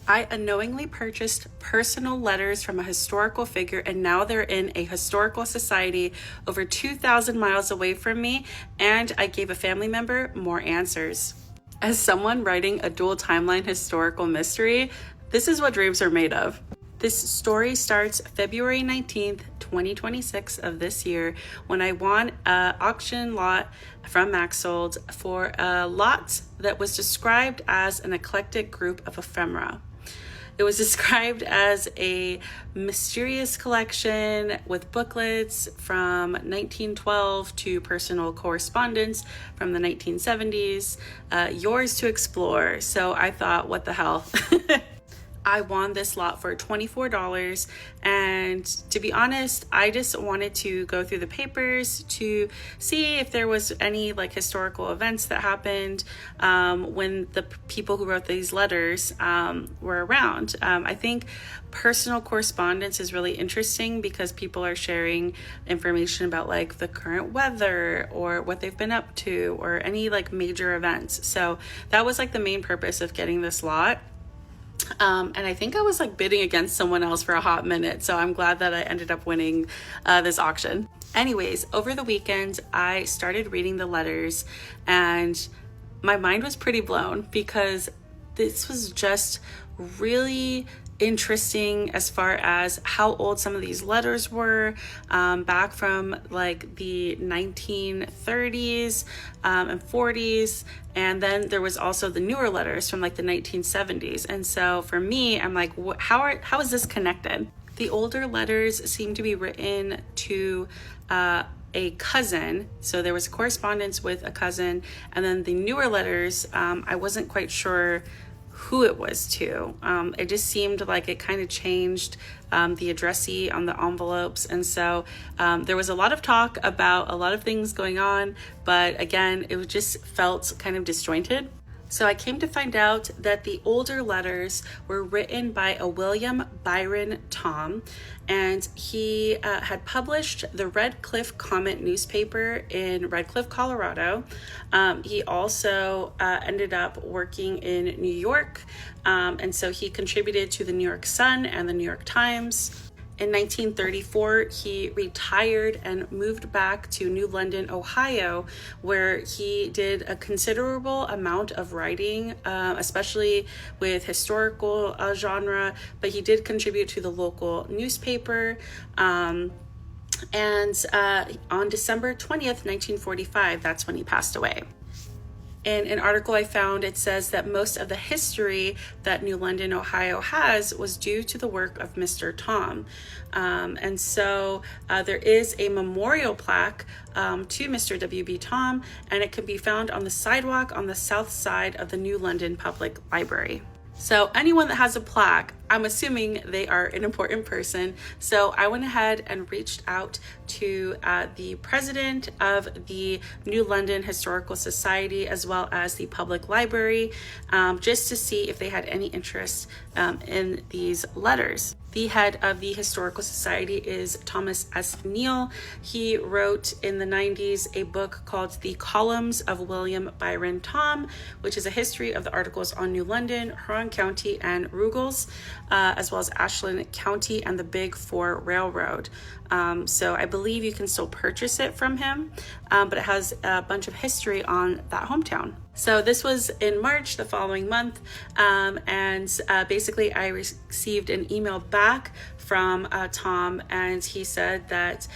I unknowingly purchased personal letters from a historical figure, and now they're in a historical society over 2,000 miles away from me, and I gave a family member more answers. As someone writing a dual timeline historical mystery, this is what dreams are made of. This story starts February 19th, 2026 of this year, when I won an auction lot from MaxSold for a lot that was described as an eclectic group of ephemera. It was described as a mysterious collection with booklets from 1912 to personal correspondence from the 1970s, yours to explore. So I thought, what the hell? I won this lot for $24, and to be honest, I just wanted to go through the papers to see if there was any like historical events that happened when the people who wrote these letters were around. I think personal correspondence is really interesting because people are sharing information about like the current weather or what they've been up to or any like major events. So that was like the main purpose of getting this lot. And I think I was like bidding against someone else for a hot minute, so I'm glad that I ended up winning this auction. Anyways, over the weekend, I started reading the letters and my mind was pretty blown because this was just really interesting as far as how old some of these letters were, back from like the 1930s and 40s, and then there was also the newer letters from like the 1970s. And so for me, I'm like, how is this connected? The older letters seem to be written to a cousin, so there was correspondence with a cousin, and then the newer letters, I wasn't quite sure who it was to. It just seemed like it kind of changed the addressee on the envelopes. And so there was a lot of talk about a lot of things going on, but again, it just felt kind of disjointed. So I came to find out that the older letters were written by a William Byron Tom, and he had published the Red Cliff Comet newspaper in Red Cliff, Colorado. He also ended up working in New York, and so he contributed to the New York Sun and the New York Times. In 1934, he retired and moved back to New London, Ohio, where he did a considerable amount of writing, especially with historical genre, but he did contribute to the local newspaper. And on December 20th, 1945, that's when he passed away. In an article I found, it says that most of the history that New London, Ohio has was due to the work of Mr. Tom. And so there is a memorial plaque to Mr. W.B. Tom, and it can be found on the sidewalk on the south side of the New London Public Library. So anyone that has a plaque, I'm assuming they are an important person. So I went ahead and reached out to the president of the New London Historical Society as well as the public library, just to see if they had any interest in these letters. The head of the Historical Society is Thomas S. Neal. He wrote in the 90s a book called The Columns of William Byron Tom, which is a history of the articles on New London, Huron County, and Ruggles, as well as Ashland County and the Big Four Railroad. So I believe you can still purchase it from him, but it has a bunch of history on that hometown. So this was in March, the following month, and basically I received an email back from Tom, and he said that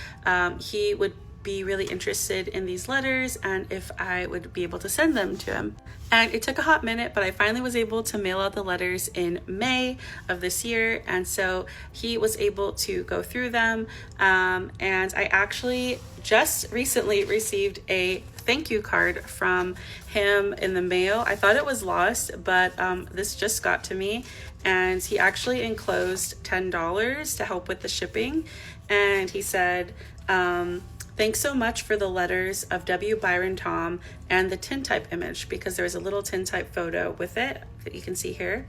he would be really interested in these letters and if I would be able to send them to him. And it took a hot minute, but I finally was able to mail out the letters in May of this year. And so he was able to go through them. And I actually just recently received a thank you card from him in the mail. I thought it was lost, but this just got to me. And he actually enclosed $10 to help with the shipping. And he said, thanks so much for the letters of W. Byron Tom and the tintype image, because there's a little tintype photo with it that you can see here.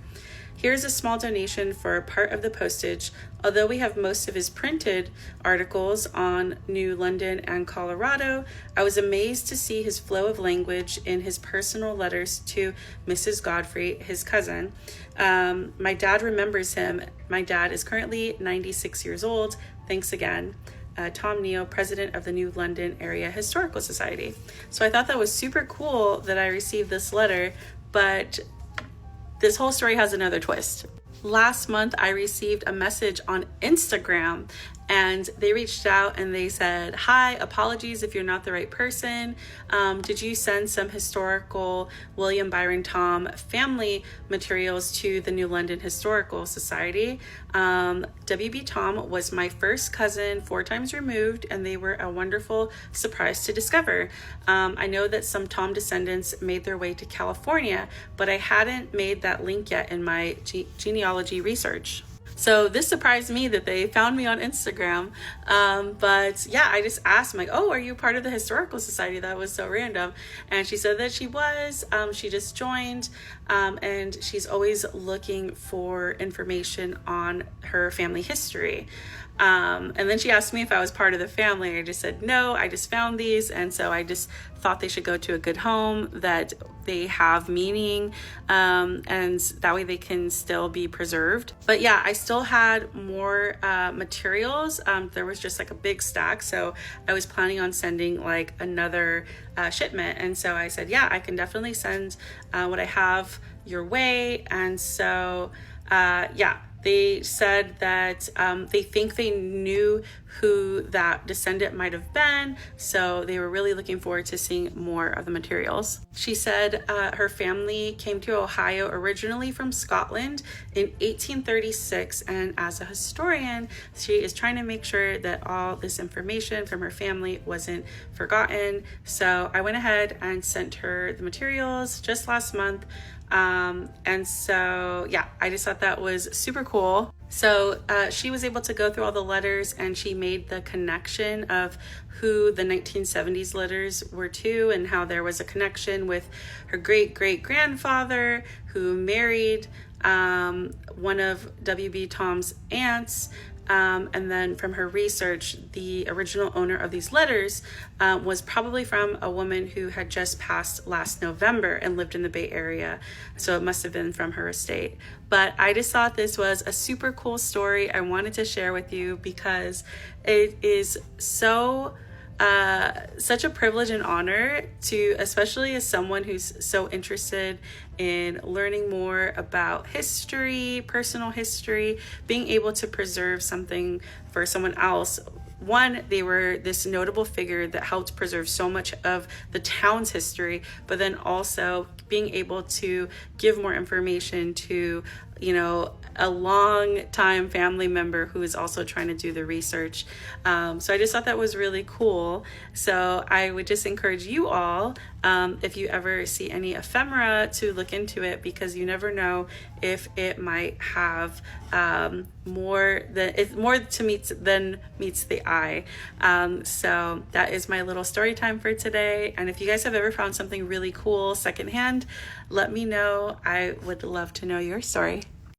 Here's a small donation for part of the postage. Although we have most of his printed articles on New London and Colorado, I was amazed to see his flow of language in his personal letters to Mrs. Godfrey, his cousin. My dad remembers him. My dad is currently 96 years old. Thanks again. Tom Neo, president of the New London Area Historical Society. So I thought that was super cool that I received this letter, but this whole story has another twist. Last month, I received a message on Instagram, and they reached out and they said, "Hi, apologies if you're not the right person. Did you send some historical William Byron Tom family materials to the New London Historical Society? W.B. Tom was my first cousin 4 times removed, and they were a wonderful surprise to discover. I know that some Tom descendants made their way to California, but I hadn't made that link yet in my genealogy research." So this surprised me that they found me on Instagram. But yeah, I just asked, I'm like, "Oh, are you part of the Historical Society?" That was so random. And she said that she was. She just joined, and she's always looking for information on her family history. And then she asked me if I was part of the family. I just said, no, I just found these. And so I just thought they should go to a good home, that they have meaning, and that way they can still be preserved. But yeah, I still had more materials. There was just like a big stack. So I was planning on sending like another shipment. And so I said, yeah, I can definitely send what I have your way. And so, yeah. They said that they think they knew who that descendant might have been, so they were really looking forward to seeing more of the materials. She said her family came to Ohio originally from Scotland in 1836, and as a historian, she is trying to make sure that all this information from her family wasn't forgotten. So I went ahead and sent her the materials just last month. And so, yeah, I just thought that was super cool. So she was able to go through all the letters, and she made the connection of who the 1970s letters were to, and how there was a connection with her great-great-grandfather who married one of W.B. Tom's aunts. And then from her research, the original owner of these letters was probably from a woman who had just passed last November and lived in the Bay Area. So it must have been from her estate. But I just thought this was a super cool story I wanted to share with you, because it is such a privilege and honor to, especially as someone who's so interested in learning more about history, personal history, being able to preserve something for someone else. One, they were this notable figure that helped preserve so much of the town's history, but then also being able to give more information to, a long time family member who is also trying to do the research. So I just thought that was really cool. So I would just encourage you all, if you ever see any ephemera, to look into it, because you never know if it might have more to than meets the eye. So that is my little story time for today. And if you guys have ever found something really cool secondhand, let me know. I would love to know your story.